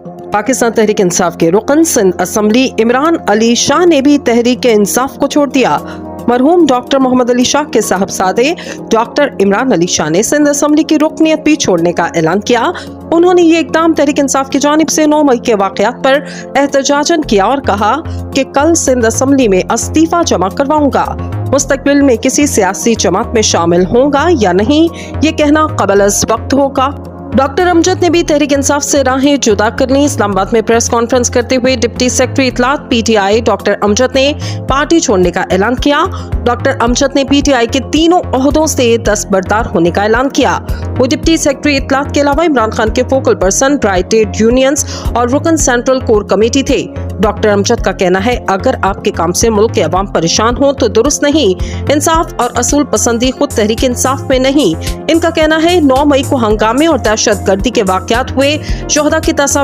पाकिस्तान तहरीक इंसाफ के रुकन सिंध असम्बली इमरान अली शाह ने भी तहरीक इंसाफ को छोड़ दिया। मरहूम डॉक्टर मोहम्मद अली शाह के साहबजादे डॉक्टर इमरान अली शाह ने सिंध असम्बली की रुकनियत भी छोड़ने का ऐलान किया। उन्होंने ये इक़दाम तहरीक इंसाफ की जानिब से 9 मई के वाक़यात पर एहतजाजन किया और कहा कि कल सिंध असम्बली में इस्तीफा जमा करवाऊंगा। मुस्तकबिल में किसी सियासी जमात में शामिल होगा या नहीं, ये कहना क़ब्ल अज़ वक्त होगा। डॉक्टर अमजद ने भी तहरीक इंसाफ से राहें जुदा कर ली। इस्लामाबाद में प्रेस कॉन्फ्रेंस करते हुए डिप्टी सेक्रेटरी इत्तलात पीटीआई डॉक्टर अमजद ने पार्टी छोड़ने का ऐलान किया। डॉक्टर अमजद ने पीटीआई के तीनों ओहदों से दस्तबरदार होने का ऐलान किया। वो डिप्टी सेक्रेटरी इत्तलात के अलावा इमरान खान के focal person, dry trade unions और रुकन सेंट्रल कोर कमेटी थे। डॉक्टर अमजद का कहना है, अगर आपके काम से मुल्क के अवाम परेशान हो तो दुरुस्त नहीं। इंसाफ और असूल पसंदी खुद तहरीक इंसाफ में नहीं। इनका कहना है 9 मई को हंगामे और दहशत गर्दी के वाक़यात हुए। शोहदा की तस्वीर